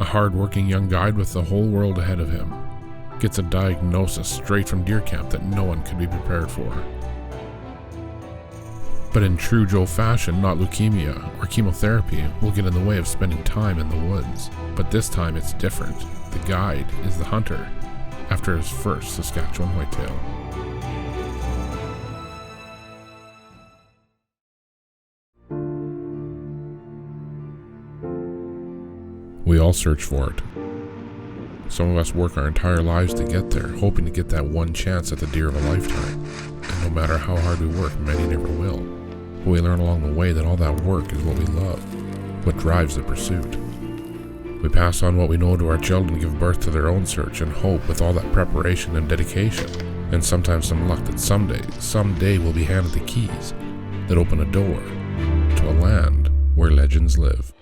A hard-working young guide with the whole world ahead of him gets a diagnosis straight from deer camp that no one could be prepared for. But in true Joe fashion, not leukemia or chemotherapy will get in the way of spending time in the woods. But this time it's different. The guide is the hunter after his first Saskatchewan whitetail. We all search for it. Some of us work our entire lives to get there, hoping to get that one chance at the deer of a lifetime. And no matter how hard we work, many never will. But we learn along the way that all that work is what we love, what drives the pursuit. We pass on what we know to our children, give birth to their own search, and hope with all that preparation and dedication, and sometimes some luck that someday we'll be handed the keys that open a door to a land where legends live.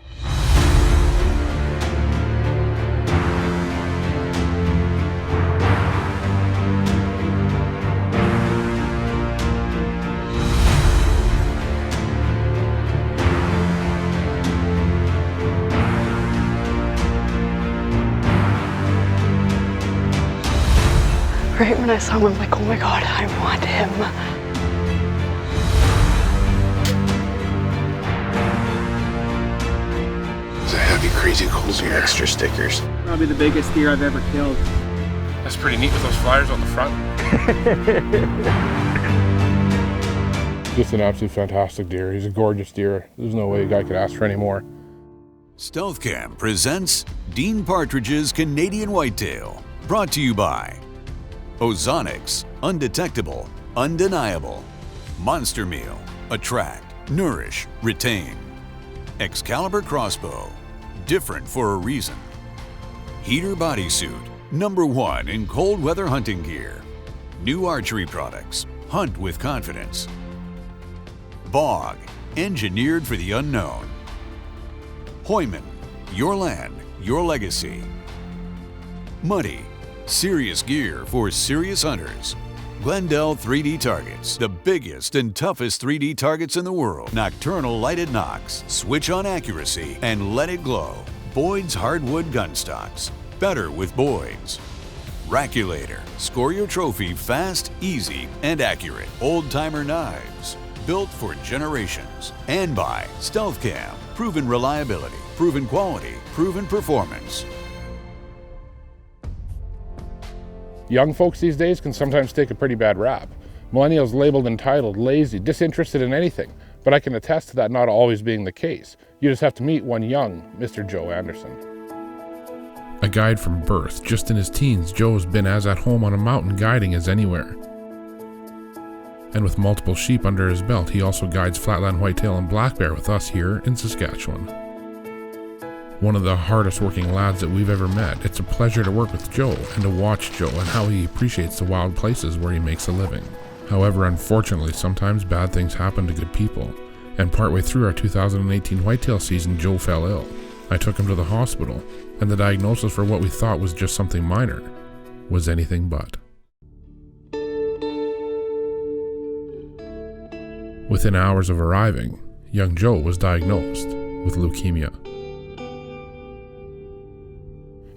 Right when I saw him, I'm like, oh my God, I want him. It's a heavy, crazy cold here. Extra stickers. Probably the biggest deer I've ever killed. That's pretty neat with those flyers on the front. Just an absolute fantastic deer. He's a gorgeous deer. There's no way a guy could ask for any more. Stealth Cam presents Dean Partridge's Canadian Whitetail. Brought to you by Ozonics, undetectable, undeniable. Monster Meal, attract, nourish, retain. Excalibur crossbow, different for a reason. Heater bodysuit, #1 in cold weather hunting gear. New archery products, hunt with confidence. Bog, engineered for the unknown. Hoyman, your land, your legacy. Muddy, serious gear for serious hunters. Glendale 3D Targets, the biggest and toughest 3D targets in the world. Nocturnal lighted knocks, switch on accuracy, and let it glow. Boyd's hardwood gun stocks, better with Boyd's. Raculator, score your trophy fast, easy, and accurate. Old-timer knives, built for generations. And by Stealth Cam, proven reliability, proven quality, proven performance. Young folks these days can sometimes take a pretty bad rap. Millennials labeled entitled, lazy, disinterested in anything, but I can attest to that not always being the case. You just have to meet one young Mr. Joe Anderson. A guide from birth, just in his teens, Joe's been as at home on a mountain guiding as anywhere. And with multiple sheep under his belt, he also guides flatland whitetail and black bear with us here in Saskatchewan. One of the hardest working lads that we've ever met. It's a pleasure to work with Joe and to watch Joe and how he appreciates the wild places where he makes a living. However, unfortunately, sometimes bad things happen to good people. And partway through our 2018 whitetail season, Joe fell ill. I took him to the hospital, and the diagnosis for what we thought was just something minor was anything but. Within hours of arriving, young Joe was diagnosed with leukemia.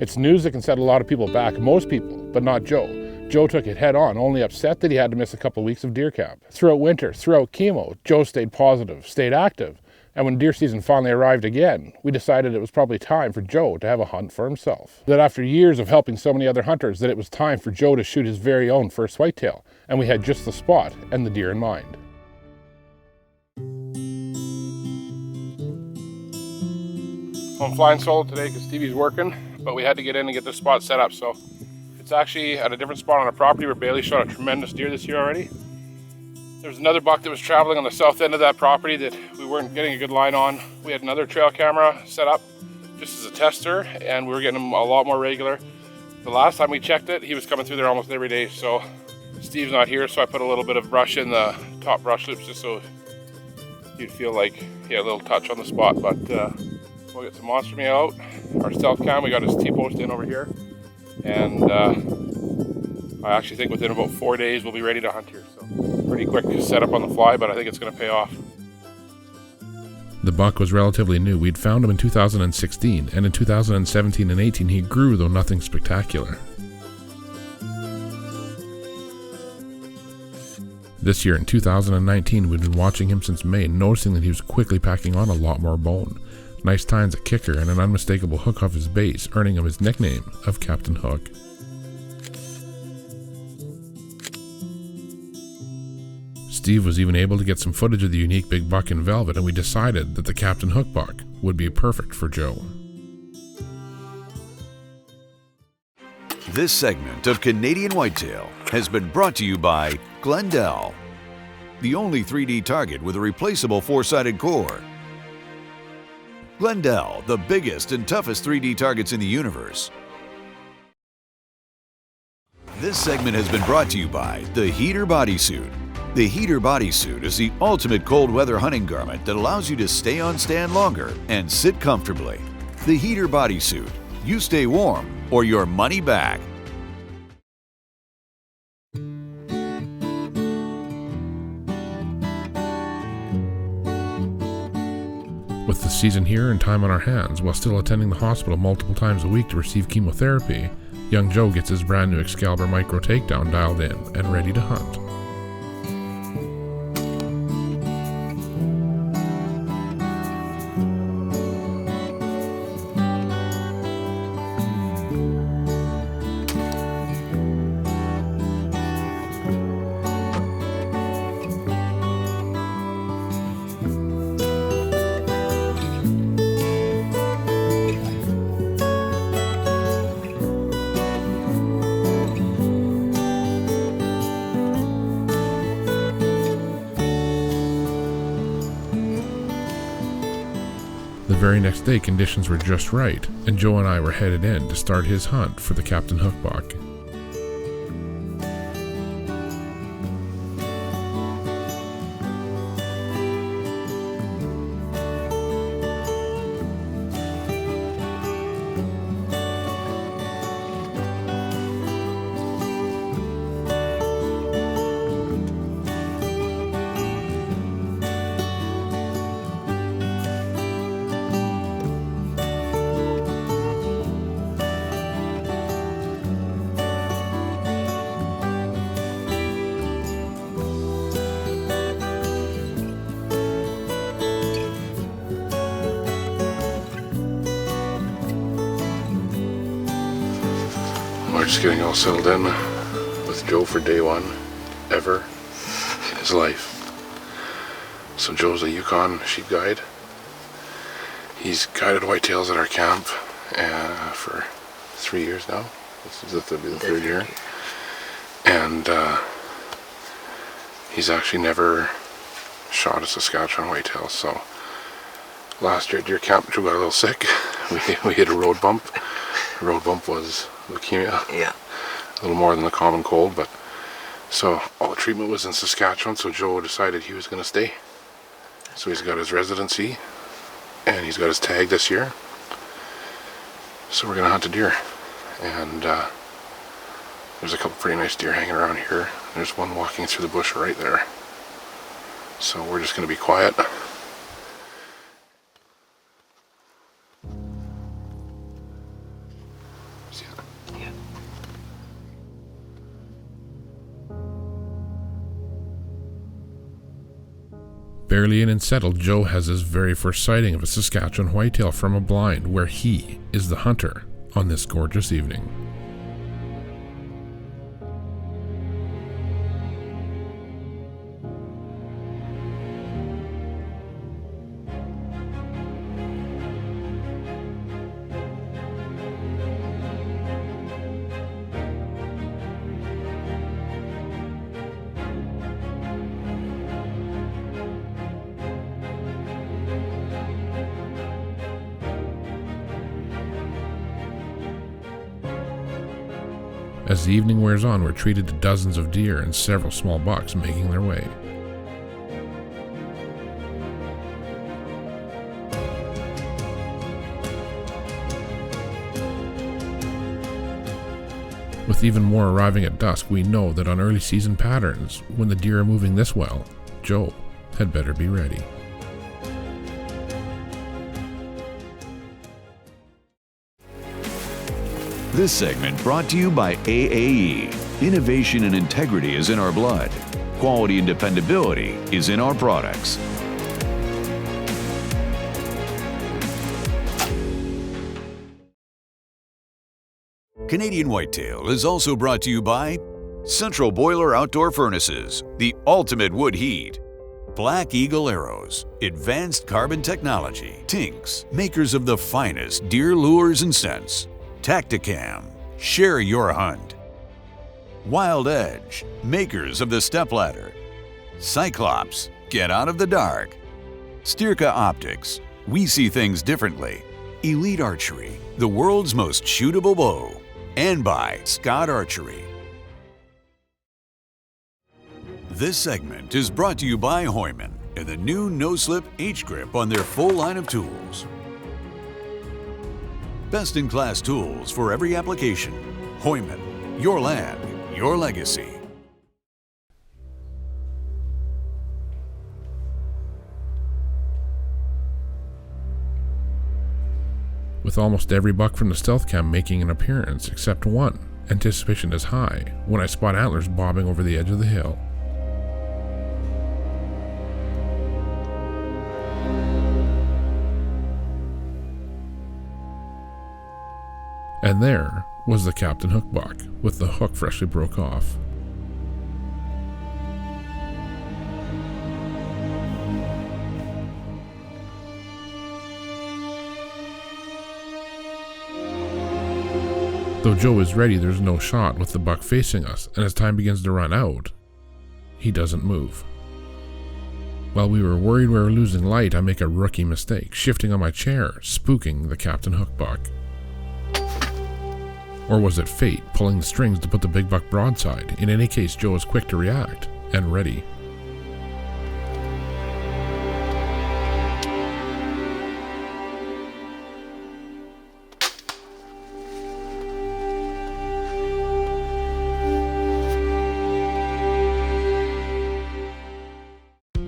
It's news that can set a lot of people back, most people, but not Joe. Joe took it head on, only upset that he had to miss a couple of weeks of deer camp. Throughout winter, throughout chemo, Joe stayed positive, stayed active, and when deer season finally arrived again, we decided it was probably time for Joe to have a hunt for himself. That after years of helping so many other hunters, that it was time for Joe to shoot his very own first whitetail, and we had just the spot and the deer in mind. I'm flying solo today because Stevie's working, but we had to get in and get this spot set up. So it's actually at a different spot on our property where Bailey shot a tremendous deer this year already. There's another buck that was traveling on the south end of that property that we weren't getting a good line on. We had another trail camera set up just as a tester, and we were getting him a lot more regular. The last time we checked it, he was coming through there almost every day. So Steve's not here, so I put a little bit of brush in the top brush loops just so you'd feel like he had a little touch on the spot. But we'll get some Monster Meal out. Our stealth cam, we got his T-post in over here. And I actually think within about 4 days we'll be ready to hunt here. So pretty quick setup on the fly, but I think it's going to pay off. The buck was relatively new. We'd found him in 2016, and in 2017 and 18 he grew, though nothing spectacular. This year in 2019 we'd been watching him since May, noticing that he was quickly packing on a lot more bone. Nice tines at kicker and an unmistakable hook off his base, earning him his nickname of Captain Hook. Steve was even able to get some footage of the unique big buck in velvet, and we decided that the Captain Hook buck would be perfect for Joe. This segment of Canadian Whitetail has been brought to you by Glendale, the only 3D target with a replaceable 4-sided core. Glendale, the biggest and toughest 3D targets in the universe. This segment has been brought to you by the Heater Bodysuit. The Heater Bodysuit is the ultimate cold weather hunting garment that allows you to stay on stand longer and sit comfortably. The Heater Bodysuit. You stay warm or your money back. With the season here and time on our hands, while still attending the hospital multiple times a week to receive chemotherapy, young Joe gets his brand new Excalibur micro takedown dialed in and ready to hunt. The very next day, conditions were just right, and Joe and I were headed in to start his hunt for the Captain Hook buck. We're just getting all settled in with Joe for day one ever in his life. So Joe's a Yukon sheep guide. He's guided whitetails at our camp for 3 years now. This will be the third year. And he's actually never shot a Saskatchewan whitetail. So last year at deer camp, Joe got a little sick. We hit a road bump. The road bump was leukemia. Yeah. A little more than the common cold, but so all the treatment was in Saskatchewan, so Joe decided he was going to stay. So he's got his residency and he's got his tag this year. So we're going to hunt a deer. And there's a couple pretty nice deer hanging around here. There's one walking through the bush right there. So we're just going to be quiet. Barely in and settled, Joe has his very first sighting of a Saskatchewan whitetail from a blind, where he is the hunter on this gorgeous evening. As the evening wears on, we're treated to dozens of deer and several small bucks making their way. With even more arriving at dusk, we know that on early season patterns, when the deer are moving this well, Joe had better be ready. This segment brought to you by AAE. Innovation and integrity is in our blood. Quality and dependability is in our products. Canadian Whitetail is also brought to you by Central Boiler Outdoor Furnaces, the ultimate wood heat. Black Eagle Arrows, advanced carbon technology. Tinks, makers of the finest deer lures and scents. Tacticam, share your hunt. Wild Edge, makers of the stepladder. Cyclops, get out of the dark. Styrka Optics, we see things differently. Elite Archery, the world's most shootable bow. And by Scott Archery. This segment is brought to you by Hoyman and the new no-slip H-grip on their full line of tools. Best-in-class tools for every application. Hoyman, your land, your legacy. With almost every buck from the stealth cam making an appearance except one, anticipation is high when I spot antlers bobbing over the edge of the hill. And there was the Captain Hook buck, with the hook freshly broke off. Though Joe is ready, there's no shot with the buck facing us, and as time begins to run out, he doesn't move. While we were worried we were losing light, I make a rookie mistake, shifting on my chair, spooking the Captain Hook buck. Or was it fate pulling the strings to put the big buck broadside? In any case, Joe is quick to react and ready.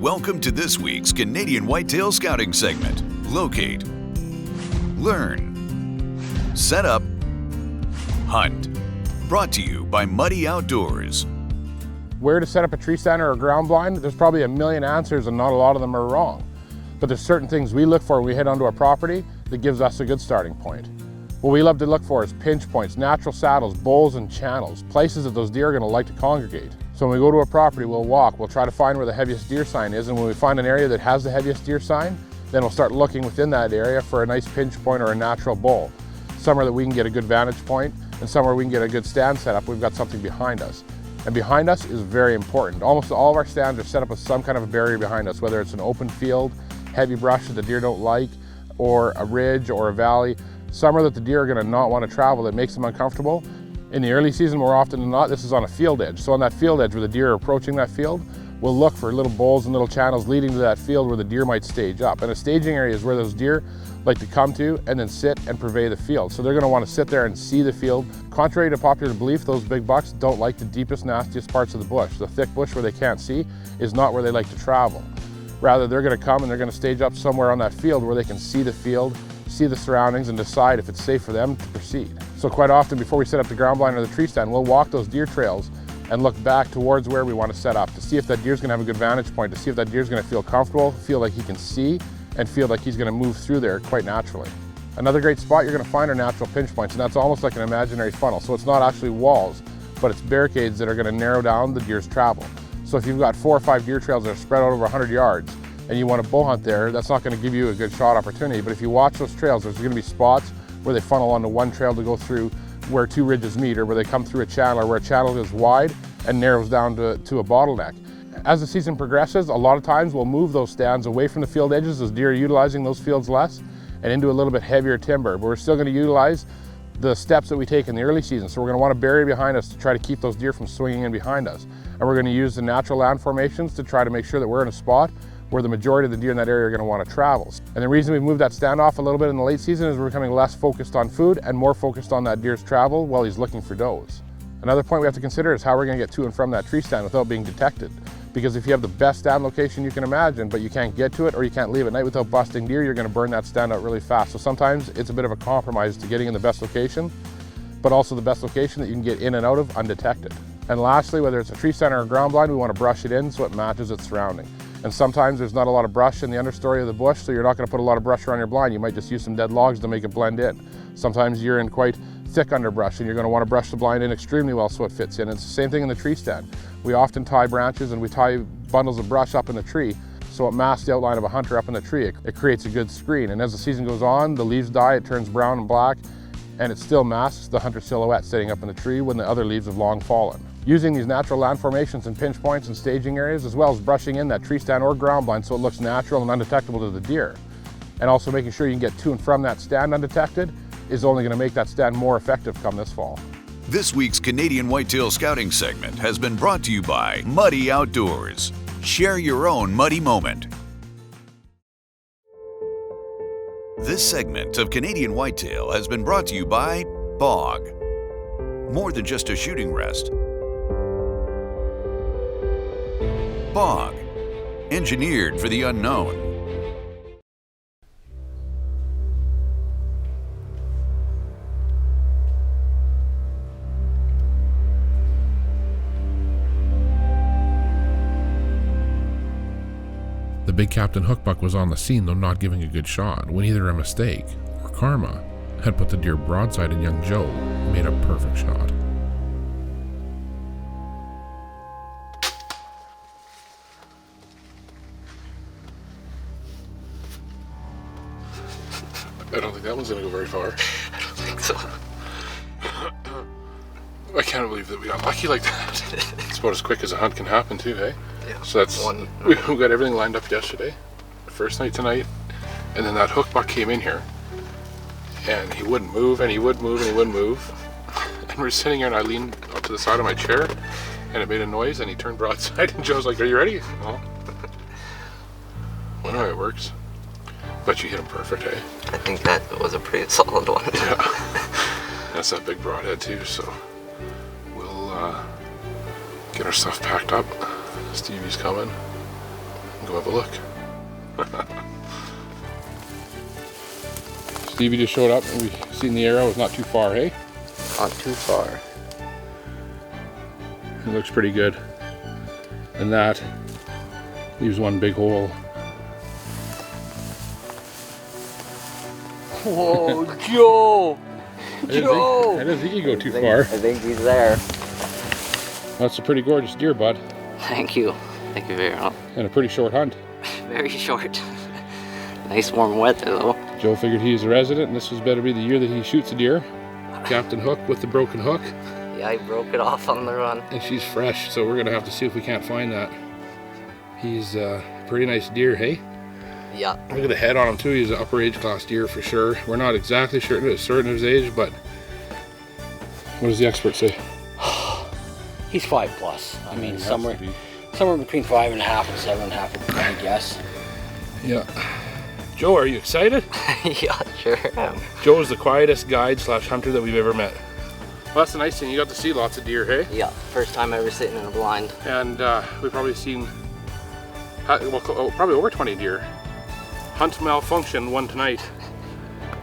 Welcome to this week's Canadian Whitetail Scouting segment. Locate, learn, set up, hunt. Brought to you by Muddy Outdoors. Where to set up a tree stand or a ground blind? There's probably a million answers and not a lot of them are wrong. But there's certain things we look for when we head onto a property that gives us a good starting point. What we love to look for is pinch points, natural saddles, bowls and channels, places that those deer are gonna like to congregate. So when we go to a property, we'll walk, we'll try to find where the heaviest deer sign is, and when we find an area that has the heaviest deer sign, then we'll start looking within that area for a nice pinch point or a natural bowl. Somewhere that we can get a good vantage point, and somewhere we can get a good stand set up, we've got something behind us. And behind us is very important. Almost all of our stands are set up with some kind of a barrier behind us, whether it's an open field, heavy brush that the deer don't like, or a ridge or a valley, somewhere that the deer are gonna not wanna travel that makes them uncomfortable. In the early season, more often than not, this is on a field edge. So on that field edge where the deer are approaching that field, we'll look for little bowls and little channels leading to that field where the deer might stage up. And a staging area is where those deer like to come to and then sit and purvey the field. So they're gonna wanna sit there and see the field. Contrary to popular belief, those big bucks don't like the deepest, nastiest parts of the bush. The thick bush where they can't see is not where they like to travel. Rather, they're gonna come and they're gonna stage up somewhere on that field where they can see the field, see the surroundings, and decide if it's safe for them to proceed. So quite often, before we set up the ground blind or the tree stand, we'll walk those deer trails and look back towards where we want to set up to see if that deer's gonna have a good vantage point, to see if that deer's gonna feel comfortable, feel like he can see, and feel like he's gonna move through there quite naturally. Another great spot you're gonna find are natural pinch points, and that's almost like an imaginary funnel. So it's not actually walls, but it's barricades that are gonna narrow down the deer's travel. So if you've got 4 or 5 deer trails that are spread out over 100 yards, and you want to bow hunt there, that's not going to give you a good shot opportunity. But if you watch those trails, there's going to be spots where they funnel onto one trail to go through where 2 ridges meet, or where they come through a channel, or where a channel is wide and narrows down to a bottleneck. As the season progresses, a lot of times we'll move those stands away from the field edges as deer are utilizing those fields less, and into a little bit heavier timber. But we're still going to utilize the steps that we take in the early season. So we're going to want a barrier behind us to try to keep those deer from swinging in behind us. And we're going to use the natural land formations to try to make sure that we're in a spot where the majority of the deer in that area are going to want to travel. And the reason we've moved that stand off a little bit in the late season is we're becoming less focused on food and more focused on that deer's travel while he's looking for does. Another point we have to consider is how we're going to get to and from that tree stand without being detected. Because if you have the best stand location you can imagine, but you can't get to it or you can't leave at night without busting deer, you're going to burn that stand out really fast. So sometimes it's a bit of a compromise to getting in the best location but also the best location that you can get in and out of undetected. And lastly, whether it's a tree stand or a ground blind, we want to brush it in so it matches its surrounding. And sometimes there's not a lot of brush in the understory of the bush, so you're not going to put a lot of brush around your blind. You might just use some dead logs to make it blend in. Sometimes you're in quite thick underbrush and you're going to want to brush the blind in extremely well so it fits in. It's the same thing in the tree stand. We often tie branches and we tie bundles of brush up in the tree so it masks the outline of a hunter up in the tree. It creates a good screen, and as the season goes on, the leaves die, it turns brown and black, and it still masks the hunter silhouette sitting up in the tree when the other leaves have long fallen. Using these natural land formations and pinch points and staging areas, as well as brushing in that tree stand or ground blind so it looks natural and undetectable to the deer, and also making sure you can get to and from that stand undetected, is only going to make that stand more effective come this fall. This week's Canadian Whitetail Scouting segment has been brought to you by Muddy Outdoors. Share your own muddy moment. This segment of Canadian Whitetail has been brought to you by Bog. More than just a shooting rest. Bog, engineered for the unknown. The big Captain Hookbuck was on the scene, though not giving a good shot, when either a mistake or karma had put the deer broadside and young Joe made a perfect shot. I don't think that one's going to go very far. I don't think so. I can't believe that we got lucky like that. It's about as quick as a hunt can happen too, hey? Yeah. So that's, we got everything lined up yesterday, the first night tonight, and then that hook buck came in here, and he wouldn't move, and he would move, and he wouldn't move. And we're sitting here, and I leaned up to the side of my chair, and it made a noise, and he turned broadside, and Joe's like, "Are you ready?" Well, I know how it works. But you hit him perfect, eh? I think that was a pretty solid one. Yeah. That's that big broadhead too, so we'll get our stuff packed up. Stevie's coming. Go have a look. Stevie just showed up and we seen the arrow. It's not too far, hey? Not too far. It looks pretty good. And that leaves one big hole. Whoa, Joe! I didn't think you go too far. I think he's there. That's a pretty gorgeous deer, bud. Thank you. Thank you very much. And a pretty short hunt. Very short. Nice warm weather though. Joe figured he's a resident and this was better be the year that he shoots a deer. Captain Hook with the broken hook. Yeah, I broke it off on the run. And she's fresh, so we're gonna have to see if we can't find that. He's a pretty nice deer, hey? Yeah. Look at the head on him too. He's an upper age class deer for sure. We're not exactly certain of his age, but what does the expert say? He's 5+. I mean, somewhere between 5.5 and 7.5 would be my guess. Yeah. Joe, are you excited? Yeah, sure am. Joe is the quietest guide / hunter that we've ever met. Well, that's the nice thing. You got to see lots of deer, hey? Yeah, first time ever sitting in a blind. And we've probably seen, probably over 20 deer. Hunt malfunction one tonight.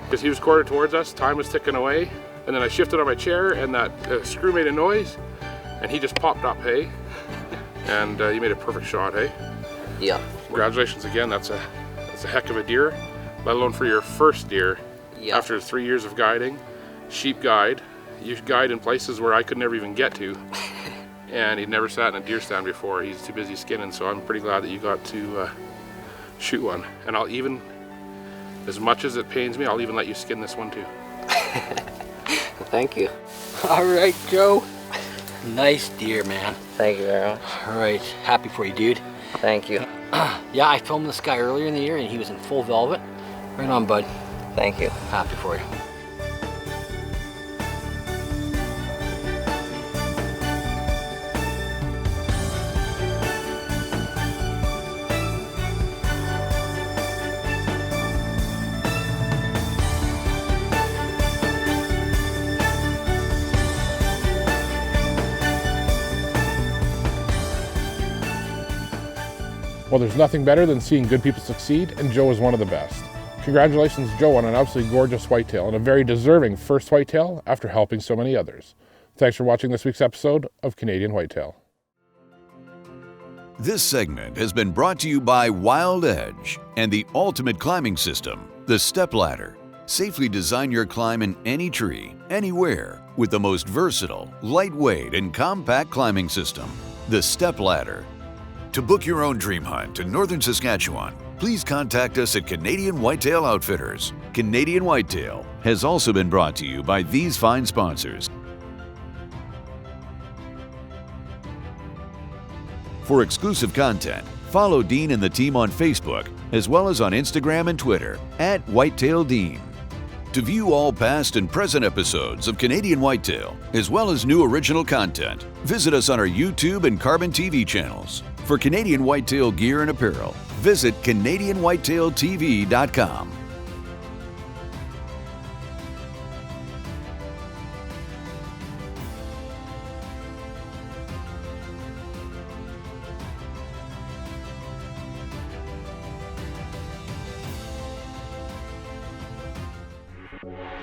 Because he was quartered towards us, time was ticking away, and then I shifted on my chair and that screw made a noise, and he just popped up, hey? And you made a perfect shot, hey? Yeah. Congratulations again, that's a heck of a deer, let alone for your first deer. Yeah. After 3 years of guiding, sheep guide, you guide in places where I could never even get to. And he'd never sat in a deer stand before. He's too busy skinning, so I'm pretty glad that you got to shoot one. And I'll even, as much as it pains me, I'll even let you skin this one too. Thank you. All right, Joe. Nice deer, man. Thank you very much. All right, happy for you, dude. Thank you. Yeah, I filmed this guy earlier in the year and he was in full velvet. Right on, bud. Thank you. Happy for you. Well, there's nothing better than seeing good people succeed, and Joe is one of the best. Congratulations, Joe, on an absolutely gorgeous whitetail and a very deserving first whitetail after helping so many others. Thanks for watching this week's episode of Canadian Whitetail. This segment has been brought to you by Wild Edge and the ultimate climbing system, the Step Ladder. Safely design your climb in any tree, anywhere, with the most versatile, lightweight, and compact climbing system, the Step Ladder. To book your own dream hunt in northern Saskatchewan, please contact us at Canadian Whitetail Outfitters. Canadian Whitetail has also been brought to you by these fine sponsors. For exclusive content, follow Dean and the team on Facebook, as well as on Instagram and Twitter at WhitetailDean. To view all past and present episodes of Canadian Whitetail, as well as new original content, visit us on our YouTube and Carbon TV channels. For Canadian Whitetail gear and apparel, visit CanadianWhitetailTV.com.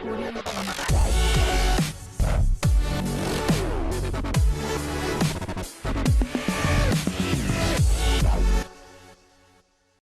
Audio